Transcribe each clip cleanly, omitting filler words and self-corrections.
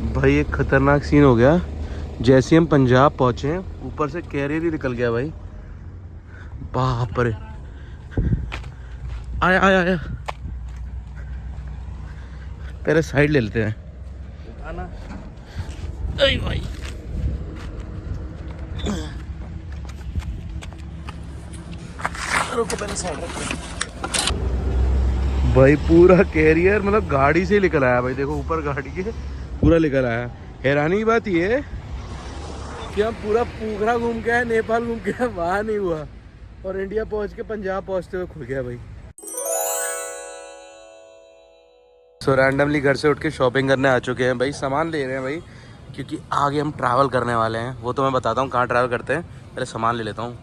भाई एक खतरनाक सीन हो गया। जैसे हम पंजाब पहुंचे ऊपर से कैरियर ही निकल गया भाई। बाप रे। आया आया आया। पहले साइड ले लेते हैं। उठाना। अरे भाई रुको पहले साइड रखते हैं। भाई पूरा कैरियर मतलब गाड़ी से ही निकल आया भाई। देखो ऊपर गाड़ी के पूरा निकल आया। हैरानी की बात ये है कि हम पूरा पोखरा घूम के आए, नेपाल घूम के आए, वहाँ नहीं हुआ और इंडिया पहुँच के पंजाब पहुँचते हुए खुल गया भाई। सो रैंडमली घर से उठ के शॉपिंग करने आ चुके हैं भाई। सामान ले रहे हैं भाई क्योंकि आगे हम ट्रैवल करने वाले हैं। वो तो मैं बताता हूँ कहाँ ट्रैवल करते हैं। पहले सामान ले लेता हूँ।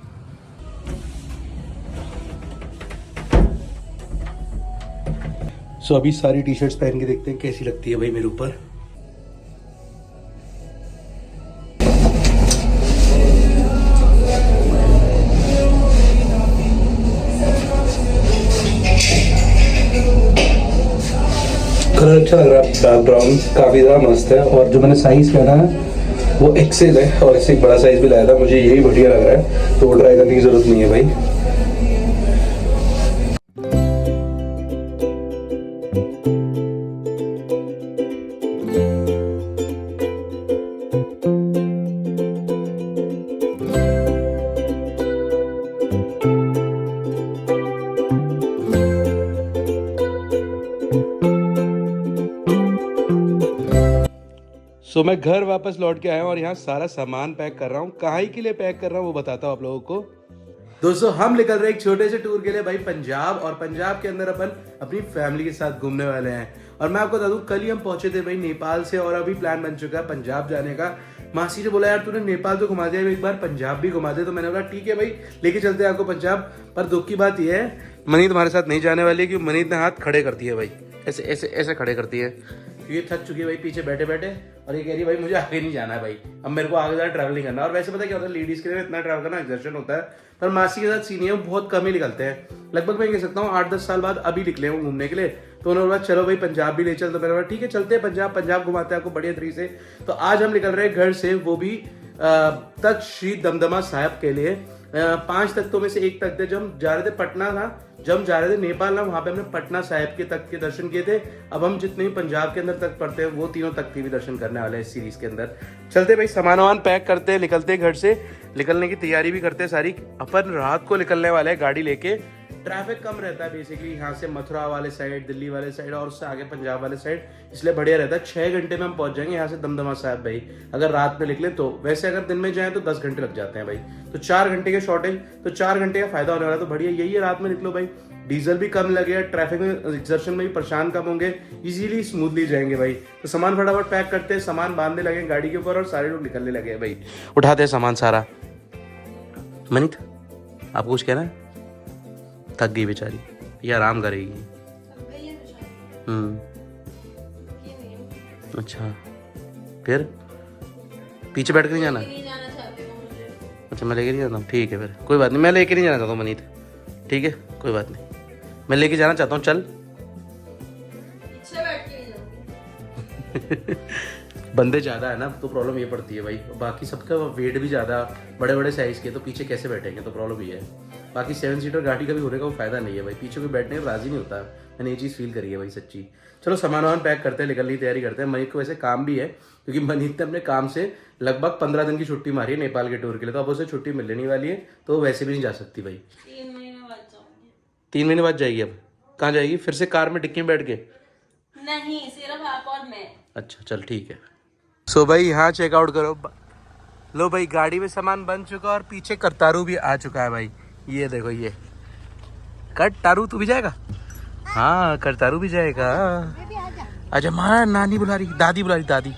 सो अभी सारी टी शर्ट्स पहन के देखते हैं कैसी लगती है भाई मेरे ऊपर। कलर अच्छा लग रहा है, डार्क ब्राउन काफ़ी ज़्यादा मस्त है। और जो मैंने साइज़ पहना है वो एक्सेल है और इससे एक बड़ा साइज़ भी लाया था। मुझे यही बढ़िया लग रहा है तो वो ट्राई करने की ज़रूरत नहीं है भाई। तो मैं घर वापस लौट के आया हूँ और यहाँ सारा सामान पैक कर रहा हूँ। कहाँ के लिए पैक कर रहा हूँ वो बताता हूँ आप लोगों को। दोस्तों हम निकल रहे हैं एक छोटे से टूर के लिए भाई पंजाब। और पंजाब के अंदर अपन अपनी फैमिली के साथ घूमने वाले हैं। और मैं आपको बता दूं कल ही हम पहुंचे थे भाई नेपाल से और अभी प्लान बन चुका है पंजाब जाने का। मासी ने बोला यार तूने नेपाल तो घुमा दिया, एक बार पंजाब भी घुमा दे। तो मैंने बोला ठीक है भाई लेके चलते हैं आपको पंजाब। पर दुख की बात यह है मनीत हमारे साथ नहीं जाने वाली है क्योंकि मनीत ने हाथ खड़े करती है भाई। ऐसे ऐसे ऐसे खड़े करती है क्योंकि थक चुकी है भाई पीछे बैठे बैठे। और ये कह रही है भाई मुझे आगे नहीं जाना है भाई, अब मेरे को आगे ज़्यादा ट्रैवल नहीं करना। और वैसे पता क्या होता है लेडीज़ के लिए इतना ट्रैवल करना एक्सर्शन होता है। पर मासी के साथ सीनियर बहुत कम ही निकलते हैं। लगभग मैं कह सकता हूँ 8-10 साल बाद अभी निकले हूँ घूमने के लिए। तो उन्होंने बोला चलो भाई पंजाब भी ले चल। तो मैंने बोला ठीक है चलते हैं पंजाब घुमाते हैं आपको बढ़िया तरीके से। तो आज हम निकल रहे हैं घर से, वो भी तख्त श्री दमदमा साहिब के लिए। 5 तख्तों में से एक तख्त है। जब हम जा रहे थे पटना था, जब हम जा रहे थे नेपाल ना, वहां पे हमने पटना साहिब के तख्त के दर्शन किए थे। अब हम जितने भी पंजाब के अंदर तख्त पड़ते हैं वो तीनों तख्त के भी दर्शन करने वाले हैं इस सीरीज के अंदर। चलते भाई सामान वामान पैक करते हैं, निकलते हैं घर से। निकलने की तैयारी भी करते हैं सारी। अपन रात को निकलने वाले हैं गाड़ी लेके। ट्रैफिक कम रहता है बेसिकली यहाँ से मथुरा वाले साइड, दिल्ली वाले साइड और उससे आगे पंजाब वाले साइड, इसलिए बढ़िया रहता है। 6 घंटे में हम पहुंच जाएंगे यहाँ से दमदमा साहिब भाई अगर रात में निकले तो। वैसे अगर दिन में जाए तो 10 घंटे लग जाते हैं भाई। तो 4 घंटे के शॉर्टेज, तो 4 घंटे का फायदा होने वाला। तो बढ़िया यही है रात में निकलो भाई, डीजल भी कम लगेगा, ट्रैफिक में एक्सर्शन में भी परेशान कम होंगे, इजीली स्मूथली जाएंगे भाई। तो सामान फटाफट पैक करते हैं, सामान बांधने लगे गाड़ी के ऊपर और सारे लोग निकलने लगे भाई। उठाते हैं सामान सारा। मनीत आपको कुछ कहना है? थक गई बेचारी, ये आराम करेगी। अच्छा फिर पीछे बैठ कर नहीं जाना? अच्छा मैं लेके नहीं जाता हूँ, ठीक है फिर कोई बात नहीं। मैं लेके नहीं जाना चाहता हूँ मनीत, ठीक है कोई बात नहीं। मैं लेके जाना चाहता हूँ, चल। बंदे ज़्यादा है ना तो प्रॉब्लम ये पड़ती है भाई। बाकी सबका वेट भी ज़्यादा, बड़े बड़े साइज़ के, तो पीछे कैसे बैठेंगे तो प्रॉब्लम ये है। बाकी 7 सीटर गाड़ी का भी होने का वो फायदा नहीं है भाई, पीछे कोई बैठने का राजी नहीं होता। मैंने ये चीज़ फील करी है भाई सच्ची। चलो सामान वामान पैक करते हैं, निकलने की तैयारी करते हैं। मनीत को वैसे काम भी है क्योंकि मनीत ने अपने काम से लगभग 15 दिन की छुट्टी मारी है नेपाल के टूर के लिए। तो अब उसे छुट्टी मिलने नहीं वाली है तो वैसे भी नहीं जा सकती भाई। 3 महीने बाद जाऊंगी। 3 महीने बाद जाएगी? अब कहाँ जाएगी? फिर से कार में डिक्की में बैठ के? नहीं सिर्फ आप और मैं। अच्छा चल ठीक है। सो भाई यहाँ चेकआउट करो। लो भाई गाड़ी में सामान बन चुका और पीछे करतारू भी आ चुका है भाई। ये देखो ये करतारू, तू भी जाएगा? हाँ करतारू भी जाएगा। अच्छा माँ नानी बुला रही, दादी बुला रही, दादी।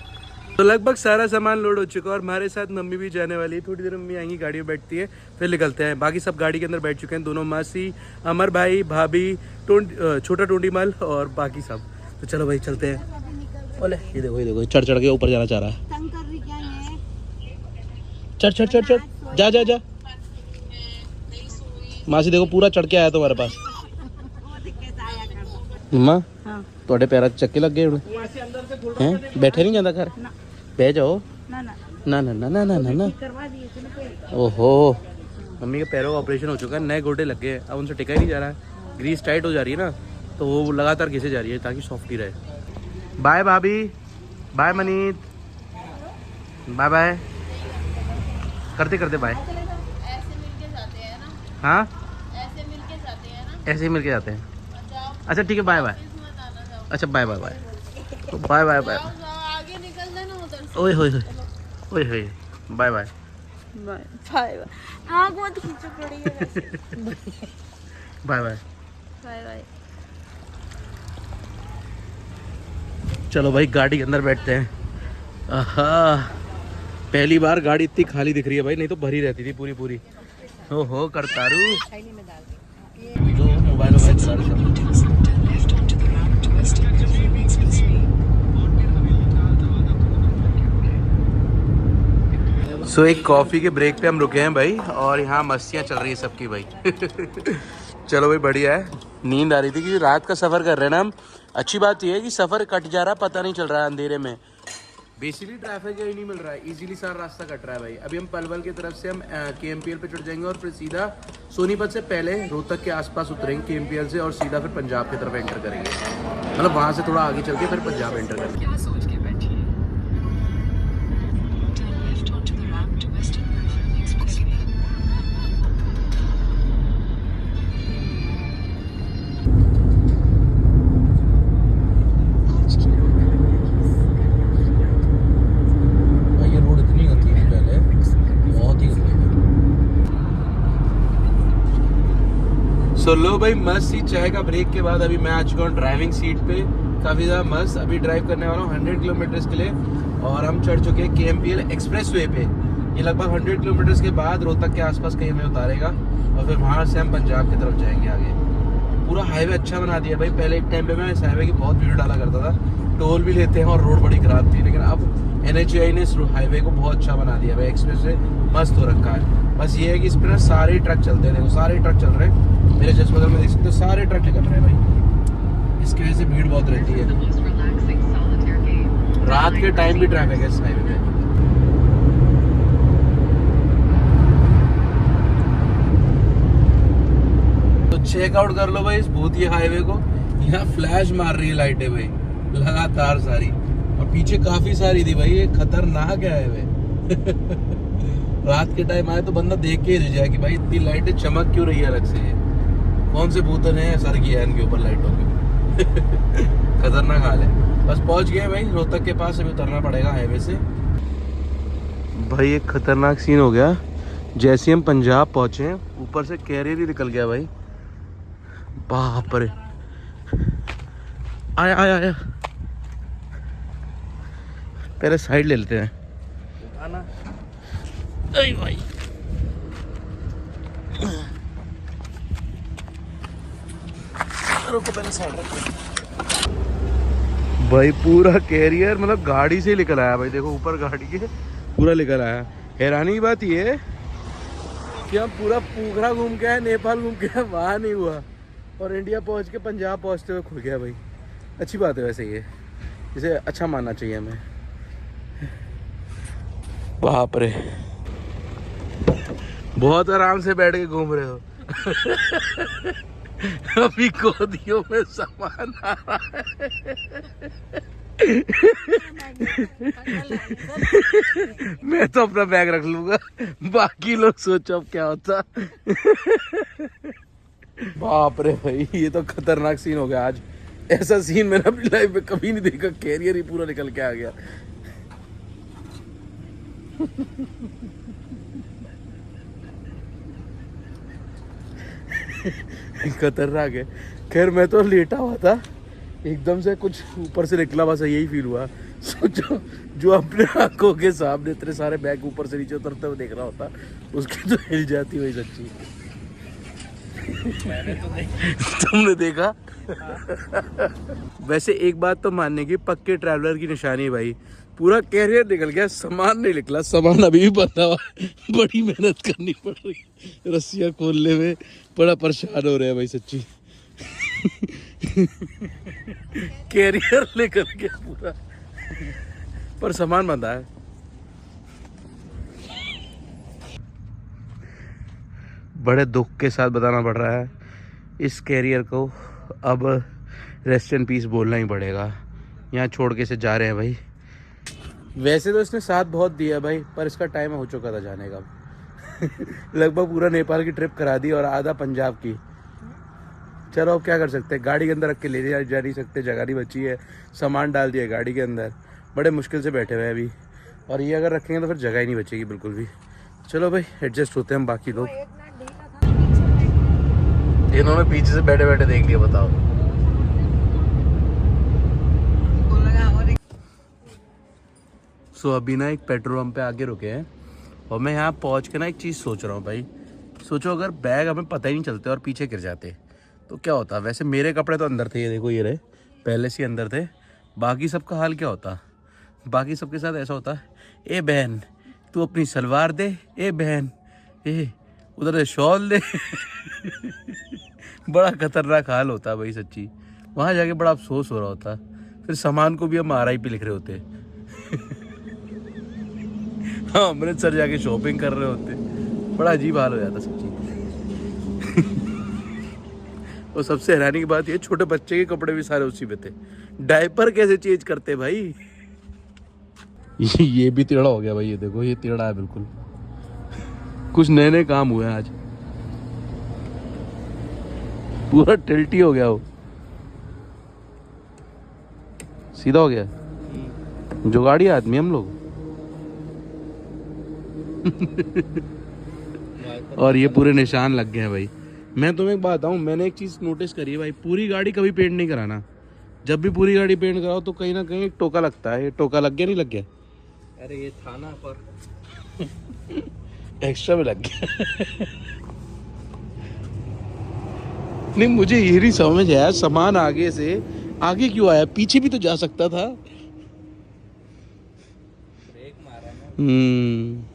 तो लगभग सारा सामान लोड हो चुका है और हमारे साथ मम्मी भी जाने वाली है। थोड़ी देर मम्मी आएंगी, गाड़ी में बैठती है, फिर निकलते हैं। बाकी सब गाड़ी के अंदर बैठ चुके हैं, दोनों मासी, अमर भाई, भाभी, छोटा टोंडी मल और बाकी सब। तो चलो भाई चलते हैं। बोले ये देखो चढ़ के ऊपर जाना चाह रहा है। चढ़ जा। मासी देखो पूरा चढ़ के आया तुम्हारे पास। मम्मा ਤੁਹਾਡੇ ਪੈਰਾਂ 'ਚ ਚੱਕੇ ਲੱਗੇ ਹੁਣ हैं बैठे नहीं जाता घर बह जाओ ना ना ना ना ना ना ना ओहो मम्मी के पैरों का ऑपरेशन हो चुका है, नए गोडे लगे हैं, अब उनसे टिका ही नहीं जा रहा है, ग्रीस टाइट हो जा रही है ना, तो वो लगातार घिसे जा रही है ताकि सॉफ्ट ही रहे। बाय भाभी, बाय मनीत, बाय बाय करते करते बाय। ऐसे मिलके जाते हैं ना, हाँ ऐसे मिलके जाते हैं ना। ऐसे ही मिलके जाते हैं। जाओ, अच्छा ठीक है बाय बाय। मत आना, जाओ अच्छा bye bye bye bye bye bye. जाओ, आगे निकल देना उधर से। ओए होए ओए होए बाय बाय बाय बाय। हाँ बहुत खींचो पड़ी है वैसे। Bye bye. Bye bye. चलो भाई गाड़ी के अंदर बैठते हैं। आहा पहली बार गाड़ी इतनी खाली दिख रही है भाई, नहीं तो भरी रहती थी पूरी पूरी। ओहो करतारू जो मोबाइल सो एक कॉफ़ी के ब्रेक पे हम रुके हैं भाई, और यहाँ मस्तियाँ चल रही है सबकी भाई। चलो भाई बढ़िया है, नींद आ रही थी क्योंकि रात का सफ़र कर रहे हैं ना हम। अच्छी बात यह है कि सफ़र कट जा रहा, पता नहीं चल रहा है अंधेरे में। बेसिकली ट्रैफिक ही नहीं मिल रहा है, इजीली सारा रास्ता कट रहा है भाई। अभी हम पलवल की तरफ से हम KMPL पे चढ़ जाएंगे और फिर सीधा सोनीपत से पहले रोहतक के आसपास उतरेंगे KMPL से, और सीधा फिर पंजाब की तरफ एंटर करेंगे। मतलब वहाँ से थोड़ा आगे चल के फिर पंजाब एंटर करेंगे। तो लो भाई मस्त सी चाय का ब्रेक के बाद अभी मैं आ चुका हूँ ड्राइविंग सीट पे, काफ़ी ज़्यादा मस्त। अभी ड्राइव करने वाला हूँ 100 किलोमीटर्स के लिए, और हम चढ़ चुके हैं KMPL एक्सप्रेस वे पे। ये लगभग 100 किलोमीटर्स के बाद रोहतक के आसपास कहीं हमें उतारेगा, और फिर वहाँ से हम पंजाब की तरफ जाएंगे आगे। पूरा हाईवे अच्छा बना दिया भाई। पहले एक टाइम पे मैं इस हाईवे की बहुत वीडियो डाला करता था, टोल भी लेते हैं और रोड बड़ी खराब थी, लेकिन अब NHAI ने इस हाईवे को बहुत अच्छा बना दिया भाई। एक्सप्रेस वे मस्त हो रखा है। बस ये है कि इस पर ना सारे ट्रक चलते हैं, देखो सारे ट्रक चल रहे हैं। मेरे जस्ट बगल में देख सकते हो सारे ट्रक निकल रहे हैं भाई, इसकी वजह से भीड़ बहुत रहती है। रात के टाइम भी ट्रैफिक है इस हाईवे पे। तो चेकआउट कर लो भाई इस भूतिया हाईवे को। यहाँ फ्लैश मार रही है लाइटें भाई लगातार सारी, और पीछे काफी सारी थी भाई। ये खतरनाक है हाईवे। रात के टाइम आए तो बंदा देख के ही रह जाए कि भाई इतनी लाइटें चमक क्यों रही है अलग से, ये कौन से भूतन है सर किया है इनके ऊपर लाइटों के। खतरनाक हाल है। बस पहुंच गए भाई रोहतक के पास, अभी उतरना पड़ेगा हाईवे से। भाई एक खतरनाक सीन हो गया, जैसे हम पंजाब पहुंचे हैं ऊपर से कैरियर ही निकल गया भाई। बाप रे, आया आया आया, पहले साइड ले लेते हैं। आना भाई रुको, पहले साइड रखो। भाई पूरा कैरियर मतलब गाड़ी से निकल आया भाई, देखो ऊपर गाड़ी के पूरा निकल आया। हैरानी की बात ये है कि हम पूरा पोखरा घूम के आए, नेपाल घूम के आए, वहाँ नहीं हुआ, और इंडिया पहुँच के पंजाब पहुँचते हुए खुल गया भाई। अच्छी बात है वैसे, ये इसे अच्छा मानना चाहिए हमें। बाप रे, बहुत आराम से बैठ के घूम रहे हो। अभी गोदियों में सामान आ रहा है। मैं तो अपना बैग रख लूंगा, बाकी लोग सोचो अब क्या होता। बाप रे भाई, ये तो खतरनाक सीन हो गया आज। ऐसा सीन मैंने अपनी लाइफ में कभी नहीं देखा, कैरियर ही पूरा निकल के आ गया। खतरनाक है। खैर मैं तो लेटा हुआ था, एकदम से कुछ ऊपर से निकला, बस यही फील हुआ। सोचो जो अपने आंखों के सामने इतने सारे बैग ऊपर से नीचे उतरते हुए देख रहा होता, उसकी तो हिल जाती वही सच्ची। तुमने देखा? वैसे एक बात तो मानने की, पक्के ट्रैवलर की निशानी है भाई। पूरा कैरियर निकल गया, सामान नहीं निकला, सामान अभी भी बंधा हुआ। बड़ी मेहनत करनी पड़ रही है रस्सियाँ खोलने में, बड़ा परेशान हो रहे हैं भाई सच्ची। कैरियर लेकर के पूरा, पर सामान बंधा है। बड़े दुख के साथ बताना पड़ रहा है, इस कैरियर को अब रेस्ट इन पीस बोलना ही पड़ेगा। यहाँ छोड़ के से जा रहे हैं भाई। वैसे तो इसने साथ बहुत दिया भाई, पर इसका टाइम हो चुका था जाने का। लगभग पूरा नेपाल की ट्रिप करा दी और आधा पंजाब की। चलो अब क्या कर सकते हैं, गाड़ी के अंदर रख के ले जा नहीं सकते, जगह नहीं बची है। सामान डाल दिया गाड़ी के अंदर, बड़े मुश्किल से बैठे हुए हैं अभी, और ये अगर रखेंगे तो फिर जगह ही नहीं बचेगी बिल्कुल भी। चलो भाई एडजस्ट होते हैं हम बाकी लोग। इन्होंने पीछे से बैठे बैठे देख लिया, बताओ। सो अभी ना एक पेट्रोल पंप पे आके रुके हैं और मैं यहाँ पहुँच के ना एक चीज़ सोच रहा हूँ भाई। सोचो अगर बैग हमें पता ही नहीं चलते और पीछे गिर जाते तो क्या होता। वैसे मेरे कपड़े तो अंदर थे, ये देखो ये रहे, पहले से अंदर थे। बाकी सबका हाल क्या होता, बाकी सबके साथ ऐसा होता, ए बहन तू अपनी सलवार दे, ए बहन ए उधर से शॉल दे। बड़ा खतरनाक हाल होता भाई सच्ची। वहाँ जाके बड़ा अफसोस हो रहा होता। फिर सामान को भी हम RIP लिख रहे होते। हाँ अमृतसर जाके शॉपिंग कर रहे होते। बड़ा अजीब हाल हो जाता सच्ची। और सबसे हैरानी की बात ये, छोटे बच्चे के कपड़े भी सारे उसी पे थे। डायपर कैसे चेंज करते भाई। ये भी टेढ़ा हो गया भाई, ये देखो ये टेढ़ा है बिल्कुल। कुछ नए नए काम हुए हैं आज, पूरा टिल्टी हो गया वो, सीधा हो गया। जुगाड़ी आदमी हम लोग। और ये पूरे निशान लग गए हैं भाई। मैं तुम्हें एक बात बताऊं, मैंने एक चीज नोटिस करी है भाई, पूरी गाड़ी कभी पेंट नहीं कराना। जब भी पूरी गाड़ी पेंट कराओ तो कहीं ना कहीं एक टोका लगता है। ये टोका लग गया नहीं लग गया? अरे ये था ना पर एक्स्ट्रा में लग गया। नहीं मुझे ये नहीं समझ आया, सामान आगे से आगे क्यों आया, पीछे भी तो जा सकता था। ब्रेक मारा ना।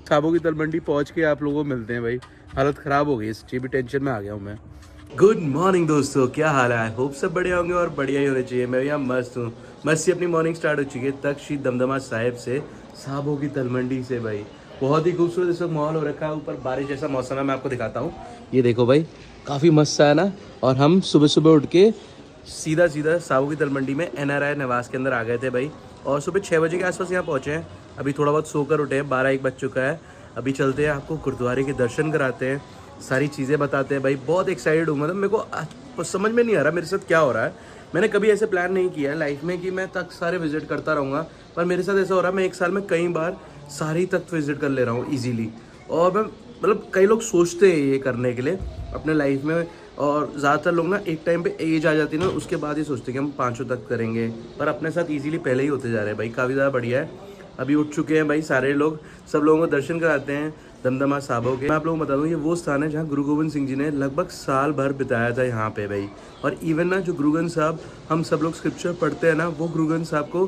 साबो की तलमंडी पहुंच के आप लोगों को मिलते हैं भाई। हालत खराब हो गई, इसकी भी टेंशन में आ गया हूँ मैं। गुड मॉर्निंग दोस्तों, क्या हाल है? होप सब बढ़िया होंगे और बढ़िया ही होने चाहिए। मैं यहाँ मस्त हूँ। मस्त ही अपनी मॉर्निंग स्टार्ट हो चुकी है तख्त दमदमा साहिब से, साबो की तलमंडी से भाई। बहुत ही खूबसूरत इस वक्त माहौल हो रखा है। ऊपर बारिश जैसा मौसम है, मैं आपको दिखाता हूँ। ये देखो भाई, काफ़ी मस्त सा है ना। और हम सुबह सुबह उठ के सीधा साबो की तलमंडी में NRI निवास के अंदर आ गए थे भाई। और सुबह 6 बजे के आसपास यहाँ पहुँचे हैं। अभी थोड़ा बहुत सोकर उठे हैं, 12-1 बज चुका है। अभी चलते हैं, आपको गुरुद्वारे के दर्शन कराते हैं, सारी चीज़ें बताते हैं भाई। बहुत एक्साइटेड हूँ, मतलब मेरे को समझ में नहीं आ रहा मेरे साथ क्या हो रहा है। मैंने कभी ऐसे प्लान नहीं किया है लाइफ में कि मैं तख्त सारे विजिट करता रहूँगा, पर मेरे साथ ऐसा हो रहा है मैं एक साल में कई बार सारे ही तख्त विजिट कर ले रहा हूँ ईजीली। और मैं मतलब कई लोग सोचते हैं ये करने के लिए अपने लाइफ में, और ज़्यादातर लोग ना एक टाइम पे एज आ जाती है ना, उसके बाद ही सोचते हैं कि हम 500 तक करेंगे, पर अपने साथ ईजीली पहले ही होते जा रहे हैं भाई। काफ़ी ज़्यादा बढ़िया है। अभी उठ चुके हैं भाई सारे लोग, सब लोगों को दर्शन कराते हैं दमदमा साबो के। मैं आप लोगों को बता दूं, ये वो स्थान है जहाँ गुरु गोविंद सिंह जी ने लगभग साल भर बिताया था यहाँ पे भाई। और इवन ना जो गुरु ग्रंथ साहब हम सब लोग स्क्रिप्चर पढ़ते हैं ना, वो गुरु ग्रंथ साहब को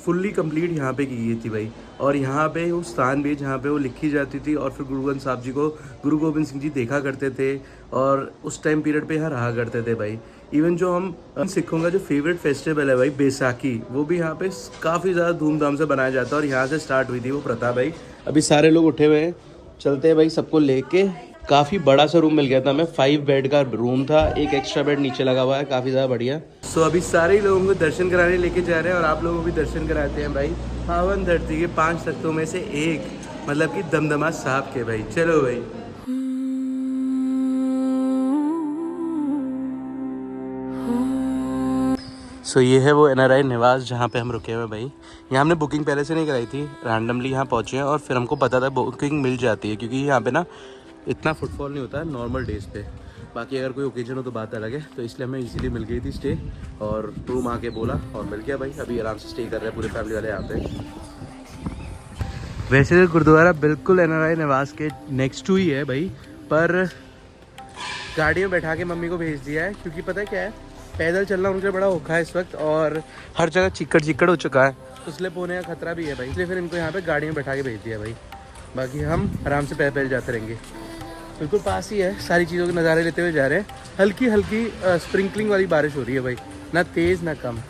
फुल्ली कंप्लीट यहाँ पे की गई थी भाई। और यहाँ पे वो स्थान भी जहाँ पे वो लिखी जाती थी, और फिर गुरु ग्रंथ साहब जी को गुरु गोविंद सिंह जी देखा करते थे और उस टाइम पीरियड पे यहाँ रहा करते थे भाई। इवन जो हम सिखों का जो फेवरेट फेस्टिवल है भाई बैसाखी, वो भी यहाँ पे काफ़ी ज़्यादा धूमधाम से बनाया जाता है और यहाँ से स्टार्ट हुई थी वो प्रथा भाई। अभी सारे लोग उठे हुए हैं, चलते हैं भाई सबको लेके। काफ़ी बड़ा सा रूम मिल गया था हमें, 5 बेड का रूम था, एक एक्स्ट्रा बेड नीचे लगा हुआ है, काफ़ी ज़्यादा बढ़िया। सो अभी सारे ही लोगों को दर्शन कराने लेके जा रहे हैं और आप लोगों को भी दर्शन कराते हैं भाई। पावन धरती के 5 तख्तों में से एक, मतलब कि दमदमा साहब के भाई। चलो भाई। सो ये है वो NRI निवास जहाँ पे हम रुके हुए भाई। यहाँ हमने बुकिंग पहले से नहीं कराई थी, रैंडमली यहाँ पहुँचे हैं और फिर हमको पता था बुकिंग मिल जाती है, क्योंकि यहाँ पे ना इतना फुटफॉल नहीं होता है नॉर्मल डेज पे। बाकी अगर कोई ओकेजन हो तो बात अलग है, तो इसलिए हमें इजीली मिल गई थी स्टे, और रूम आके बोला और मिल गया भाई। अभी आराम से स्टे कर रहे हैं पूरे फैमिली वाले यहाँ पे। वैसे तो गुरुद्वारा बिल्कुल NRI निवास के नेक्स्ट टू ही है भाई, पर गाड़ी में बैठा के मम्मी को भेज दिया है, क्योंकि पता है क्या है, पैदल चलना उनके लिए बड़ा औखा है इस वक्त, और हर जगह चिक्कड़ हो चुका है, तो स्लिप होने का खतरा भी है भाई। इसलिए फिर इनको यहाँ पे गाड़ी में बैठा के भेज दिया भाई। बाकी हम आराम से पैदल जाते रहेंगे। बिल्कुल पास ही है, सारी चीज़ों के नज़ारे लेते हुए जा रहे हैं। हल्की हल्की स्प्रिंकलिंग वाली बारिश हो रही है भाई, ना तेज़ ना कम।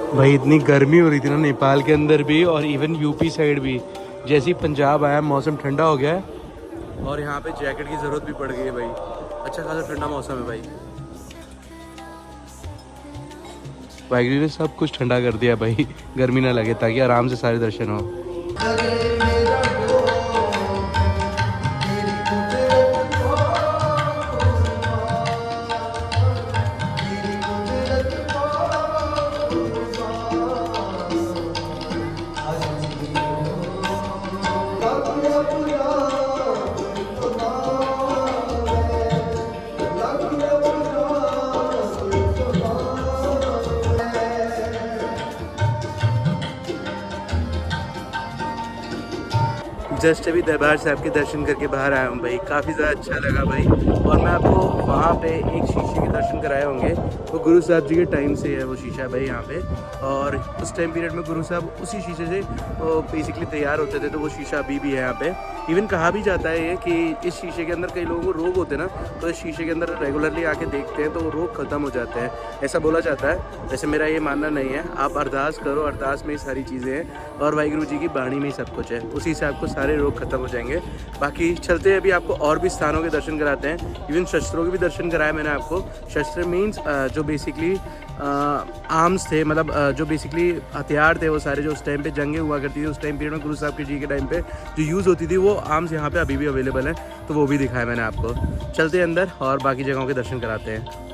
भाई इतनी गर्मी हो रही थी ना नेपाल के अंदर भी और इवन यूपी साइड भी, जैसे ही पंजाब आया मौसम ठंडा हो गया है और यहाँ पे जैकेट की ज़रूरत भी पड़ गई है भाई। अच्छा खासा ठंडा मौसम है भाई। वाहिगुरु ने सब कुछ ठंडा कर दिया भाई, गर्मी ना लगे ताकि आराम से सारे दर्शन हो। जस्ट अभी दरबार साहब के दर्शन करके बाहर आया हूँ भाई, काफ़ी ज़्यादा अच्छा लगा भाई। और मैं आपको वहाँ पे एक शीशे के दर्शन कराए होंगे, वो गुरु साहब जी के टाइम से है वो शीशा भाई यहाँ पे। और उस टाइम पीरियड में गुरु साहब उसी शीशे से बेसिकली तैयार होते थे, तो वो शीशा अभी भी है यहाँ पे। इवन कहा भी जाता है ये कि इस शीशे के अंदर कई लोगों को रोग होते हैं ना, तो इस शीशे के अंदर रेगुलरली आके देखते हैं तो वो रोग ख़त्म हो जाते हैं, ऐसा बोला जाता है। वैसे मेरा ये मानना नहीं है, आप अरदास करो, अरदास में ही सारी चीज़ें हैं और वाहिगुरु जी की बाणी में ही सब कुछ है, उसी से आपको सारे रोग खत्म हो जाएंगे। बाकी चलते हैं, अभी आपको और भी स्थानों के दर्शन कराते हैं। इवन शस्त्रों के भी दर्शन कराए मैंने आपको। शस्त्र मीन्स जो बेसिकली आर्म्स थे, मतलब जो बेसिकली हथियार थे वो सारे, जो उस टाइम पे जंगें हुआ करती थी उस टाइम पीरियड में गुरु साहब के जी के टाइम पे जो यूज़ होती थी, वो आर्म्स यहाँ पे अभी भी अवेलेबल हैं, तो वो भी दिखाया मैंने आपको। चलते हैं अंदर और बाकी जगहों के दर्शन कराते हैं।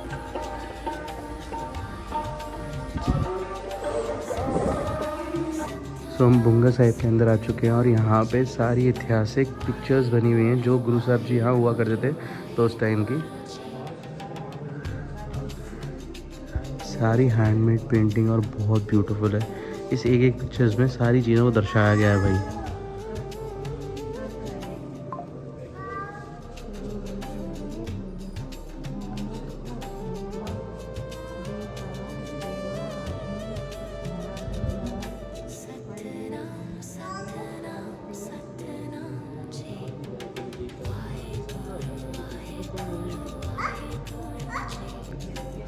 तो हम बुंगा साहिब के अंदर आ चुके हैं और यहाँ पे सारी ऐतिहासिक पिक्चर्स बनी हुई हैं जो गुरु साहब जी यहाँ हुआ करते थे तो उस टाइम की। सारी हैंडमेड पेंटिंग और बहुत ब्यूटीफुल है। इस एक एक पिक्चर्स में सारी चीज़ों को दर्शाया गया है भाई।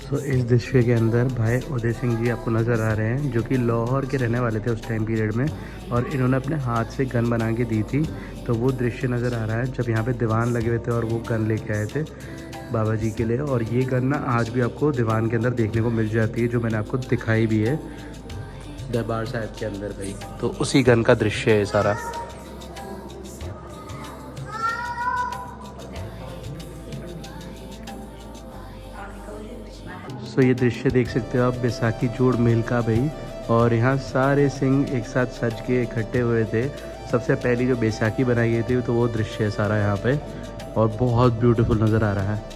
तो इस दृश्य के अंदर भाई उदय सिंह जी आपको नज़र आ रहे हैं, जो कि लाहौर के रहने वाले थे उस टाइम पीरियड में, और इन्होंने अपने हाथ से गन बना के दी थी। तो वो दृश्य नज़र आ रहा है जब यहाँ पे दीवान लगे हुए थे और वो गन लेके आए थे बाबा जी के लिए। और ये गन ना आज भी आपको दीवान के अंदर देखने को मिल जाती है, जो मैंने आपको दिखाई भी है दरबार साहब के अंदर भाई। तो उसी गन का दृश्य है सारा। तो ये दृश्य देख सकते हो आप बैसाखी जोड़ मेल का भाई, और यहाँ सारे सिंह एक साथ सज के इकट्ठे हुए थे। सबसे पहली जो बैसाखी बनाई गई थी तो वो दृश्य है सारा यहाँ पे, और बहुत ब्यूटीफुल नज़र आ रहा है।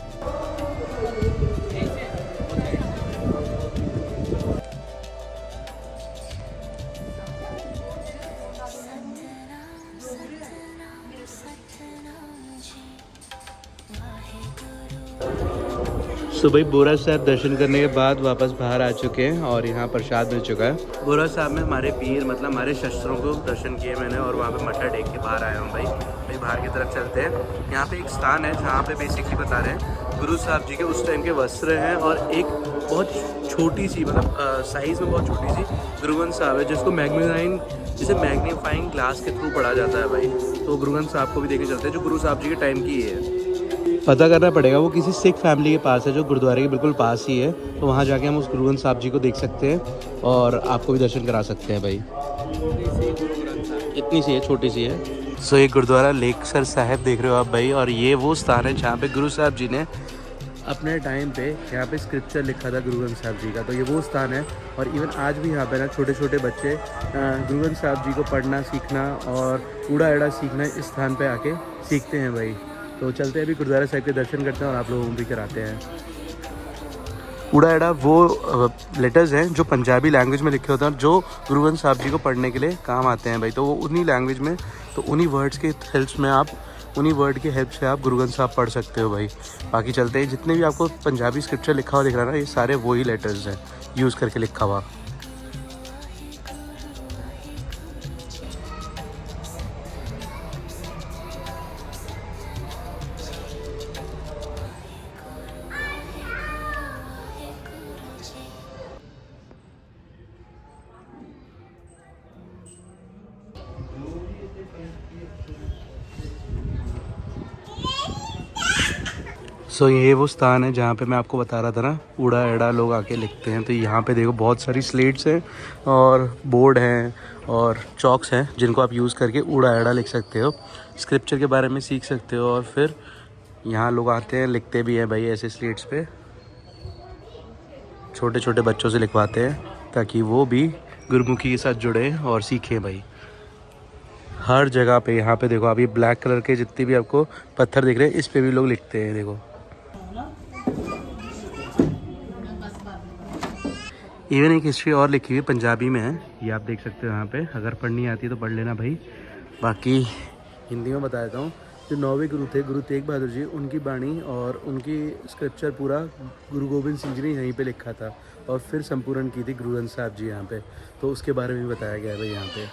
तो भाई बोरा साहब दर्शन करने के बाद वापस बाहर आ चुके हैं और यहाँ प्रसाद मिल चुका है। बोरा साहब में हमारे पीर मतलब हमारे शस्त्रों को दर्शन किए मैंने, और वहाँ पे मत्था टेक के बाहर आया हूँ भाई बाहर की तरफ चलते हैं। यहाँ पे एक स्थान है जहाँ पे बेसिकली बता रहे हैं गुरु साहब जी के उस टाइम के वस्त्र हैं, और एक बहुत छोटी सी मतलब साइज़ में बहुत छोटी सी गुरु ग्रंथ साहब है, जिसको मैग्नीफाइंग ग्लास के थ्रू पढ़ा जाता है भाई। तो गुरु ग्रंथ साहब को भी देखे चलते हैं, जो गुरु साहब जी के टाइम की है। पता करना पड़ेगा, वो किसी सिख फैमिली के पास है जो गुरुद्वारे के बिल्कुल पास ही है, तो वहाँ जाके हम उस गुरु ग्रंथ साहब जी को देख सकते हैं और आपको भी दर्शन करा सकते हैं भाई। इतनी सी है, छोटी सी है। सो ये गुरुद्वारा लेकसर साहिब देख रहे हो आप भाई, और ये वो स्थान है जहाँ पे गुरु साहब जी ने अपने टाइम पे यहाँ पे स्क्रिप्चर लिखा था गुरु ग्रंथ साहब जी का, तो ये वो स्थान है। और इवन आज भी यहाँ पे ना छोटे छोटे बच्चे गुरु ग्रंथ साहब जी को पढ़ना सीखना और ऊड़ा एड़ा सीखना इस स्थान पे आके सीखते हैं भाई। तो चलते हैं अभी गुरुद्वारा साहिब के दर्शन करते हैं और आप लोगों को भी कराते हैं। ऊड़ा एड़ा वो लेटर्स हैं जो पंजाबी लैंग्वेज में लिखे होते हैं, जो गुरु ग्रंथ साहब जी को पढ़ने के लिए काम आते हैं भाई। तो वो उन्हीं लैंग्वेज में, तो उन्हीं वर्ड्स के हेल्प में आप, उन्हीं वर्ड की हेल्प से आप गुरु ग्रंथ साहब पढ़ सकते हो भाई। बाकी चलते हैं, जितने भी आपको पंजाबी स्क्रिप्चर लिखा हुआ दिख रहा है ना, ये सारे वही लेटर्स हैं यूज़ करके लिखा हुआ। सो ये वो स्थान है जहाँ पे मैं आपको बता रहा था ना, ऊड़ा एड़ा लोग आके लिखते हैं। तो यहाँ पे देखो बहुत सारी स्लेट्स हैं और बोर्ड हैं और चॉक्स हैं जिनको आप यूज़ करके ऊड़ा एड़ा लिख सकते हो, स्क्रिप्चर के बारे में सीख सकते हो। और फिर यहाँ लोग आते हैं, लिखते भी हैं भाई ऐसे स्लेट्स पे, छोटे छोटे बच्चों से लिखवाते हैं ताकि वो भी गुरुमुखी के साथ जुड़े और सीखें भाई। हर जगह पे यहाँ पे देखो, आप ये ब्लैक कलर के जितने भी आपको पत्थर दिख रहे हैं, इस पे भी लोग लिखते हैं। देखो इवन एक हिस्ट्री और लिखी हुई पंजाबी में है, ये आप देख सकते हो यहाँ पे। अगर पढ़नी आती है तो पढ़ लेना भाई। बाकी हिंदी में बता देता हूँ, जो 9वें गुरु थे गुरु तेग बहादुर जी, उनकी बाणी और उनकी स्क्रिप्चर पूरा गुरु गोबिंद सिंह जी ने यहीं पे लिखा था और फिर संपूर्ण की थी गुरु ग्रंथ साहब जी यहाँ पे। तो उसके बारे में भी बताया गया है भाई यहाँ पे।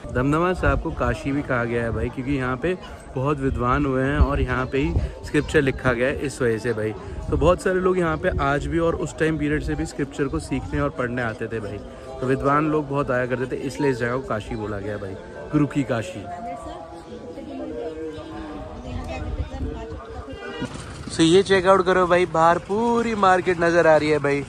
दमदमा साहब को काशी भी कहा गया है भाई, क्योंकि यहाँ पे बहुत विद्वान हुए हैं और यहाँ पे ही स्क्रिप्चर लिखा गया है इस वजह से भाई। तो बहुत सारे लोग यहाँ पे आज भी और उस टाइम पीरियड से भी स्क्रिप्चर को सीखने और पढ़ने आते थे भाई। तो विद्वान लोग बहुत आया करते थे, इसलिए इस जगह को काशी बोला गया भाई, गुरु की काशी। तो ये चेकआउट करो भाई, बाहर पूरी मार्केट नज़र आ रही है भाई।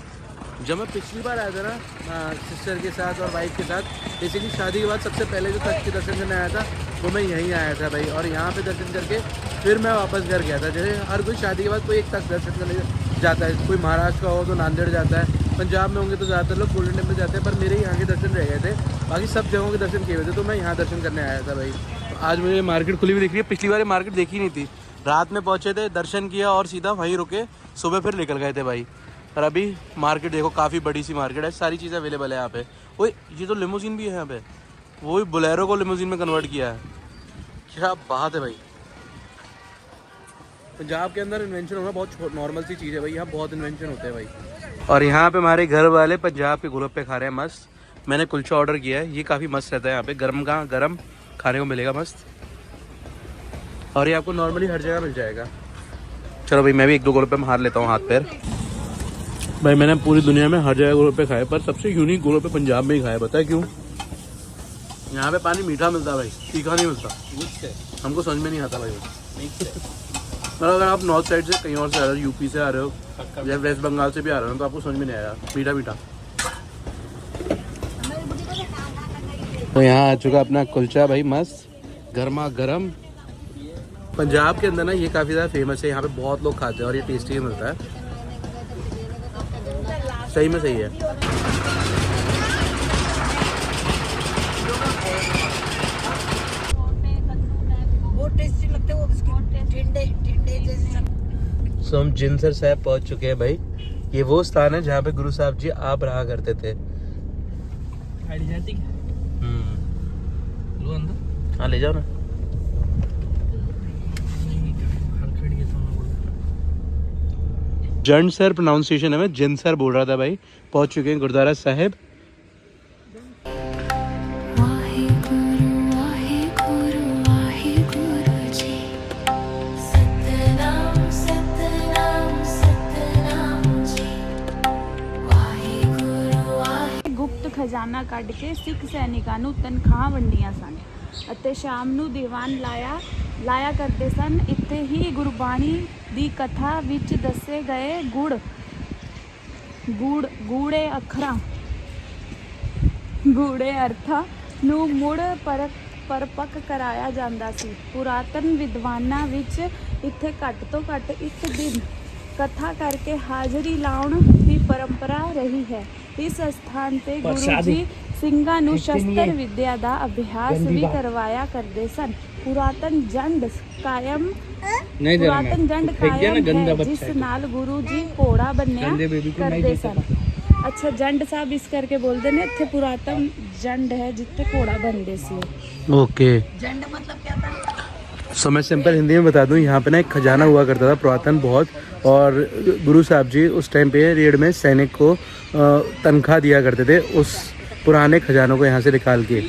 जब मैं पिछली बार आया था ना सिस्टर के साथ और वाइफ के साथ, बेसिकली शादी के बाद सबसे पहले जो तख्त के दर्शन करने आया था वो मैं यहीं आया था भाई। और यहाँ पे दर्शन करके फिर मैं वापस घर गया था। जैसे हर कोई शादी के बाद कोई एक तख्त दर्शन करने जाता है, कोई महाराष्ट्र का हो तो नांदेड़ जाता है, पंजाब में होंगे तो ज़्यादातर लोग गोल्डन टेम्पल जाते हैं, पर मेरे यहाँ के दर्शन रह गए थे, बाकी सब जगहों के दर्शन किए हुए थे। तो मैं यहाँ दर्शन करने आया था भाई। तो आज मुझे मार्केट खुली हुई दिख रही है, पिछली बार मार्केट देखी नहीं थी, रात में पहुँचे थे, दर्शन किया और सीधा वहीं रुके, सुबह फिर निकल गए थे भाई। और अभी मार्केट देखो, काफ़ी बड़ी सी मार्केट है, सारी चीज़ें अवेलेबल है यहाँ पे। ओए ये तो लिमोजिन भी है यहाँ पे, वो भी बोलेरो को लिमोजिन में कन्वर्ट किया है, क्या बात है भाई। पंजाब के अंदर इन्वेंशन होना बहुत नॉर्मल सी चीज़ है भाई, यहाँ बहुत इन्वेंशन होते हैं भाई। और यहाँ पे हमारे घर वाले पंजाब के गोलगप्पे खा रहे हैं मस्त। मैंने कुलचा ऑर्डर किया है, ये काफ़ी मस्त रहता है यहाँ पे, गर्म का गर्म खाने को मिलेगा मस्त। और ये आपको नॉर्मली हर जगह मिल जाएगा। चलो भाई मैं भी 1-2 गोलगप्पे मार लेता हूँ हाथ पैर। भाई मैंने पूरी दुनिया में हर जगह गोलगप्पे खाए, पर सबसे यूनिक गोलगप्पे पंजाब में ही खाए। पता है क्यों? यहाँ पे पानी मीठा मिलता है भाई, तीखा नहीं मिलता। हमको समझ में नहीं आता भाई। मतलब अगर आप नॉर्थ साइड से कहीं और से आ रहे हो, यूपी से आ रहे हो या वेस्ट बंगाल से भी आ रहे हो, तो आपको समझ में नहीं आएगा मीठा मीठा। तो यहाँ आ चुका अपना कुलचा भाई, मस्त गर्मा गर्म। पंजाब के अंदर ना ये काफ़ी ज़्यादा फेमस है, यहाँ पे बहुत लोग खाते हैं और ये टेस्टी भी मिलता है, सही में सही है। बहुत टेस्टी लगते हैं वो बिस्किट, ठंडे जैसे। सो हम जिनसर साहब पहुंच चुके हैं भाई। ये वो स्थान है जहाँ पे गुरु साहब जी आप रहा करते थे। लो अंदर, हाँ ले जाओ ना। जिनसर प्रोनाउंसिएशन है, मैं जिनसर बोल रहा था भाई। पहुंच चुके हैं गुरुद्वारा साहिब। ਗੁਪਤ ਖਜ਼ਾਨਾ ਕੱਢ ਕੇ ਸਿੱਖ ਸੈਨਿਕਾਂ ਨੂੰ ਤਨਖਾਹਾਂ ਵੰਡੀਆਂ ਸਨ ਅਤੇ ਸ਼ਾਮ ਨੂੰ ਦੀਵਾਨ ਲਾਇਆ ਕਰਦੇ ਸਨ। ਇੱਥੇ ਹੀ ਗੁਰਬਾਣੀ ਦੀ ਕਥਾ ਵਿੱਚ ਦੱਸੇ ਗਏ ਗੂੜੇ ਅਰਥਾਂ ਨੂੰ ਮੁੜ ਪਰਪੱਕ ਕਰਾਇਆ ਜਾਂਦਾ ਸੀ। ਪੁਰਾਤਨ ਵਿਦਵਾਨਾਂ ਵਿੱਚ ਇੱਥੇ ਘੱਟ ਤੋਂ ਘੱਟ ਇੱਕ ਦਿਨ ਕਥਾ ਕਰਕੇ ਹਾਜ਼ਰੀ ਲਾਉਣ ਦੀ ਪਰੰਪਰਾ ਰਹੀ ਹੈ। इस स्थान पे गुरु जी ਸਿੰਘਾਂ ਨੂੰ ਸ਼ਸਤਰ ਵਿਦਿਆ ਦਾ ਅਭਿਆਸ ਵੀ ਕਰਵਾਇਆ ਕਰਦੇ ਸਨ। ਪੁਰਾਤਨ ਜੰਡ ਕਾਇਮ ਪੁਰਾਤਨ ਜੰਡ ਕਾਇਮ ਹੈ ਜਿਸ ਨਾਲ ਗੁਰੂ ਜੀ ਘੋੜਾ ਬੰਨਿਆ ਕਰਦੇ ਸਨ। ਅੱਛਾ, ਜੰਡ ਸਾਹਿਬ ਇਸ ਕਰਕੇ ਬੋਲਦੇ ਨੇ ਇੱਥੇ ਪੁਰਾਤਨ ਜੰਡ ਹੈ ਜਿੱਥੇ ਘੋੜਾ ਬੰਨਦੇ ਸੀ। ओके, झंड मतलब क्या था? सो मैं सिंपल हिंदी में बता दूं, यहाँ पे ना एक खजाना हुआ करता था पुरातन बहुत, और गुरु साहब जी उस टाइम पे रेड में सैनिक को तनख्वाह दिया करते थे उस पुराने खजानों को यहाँ से निकाल के।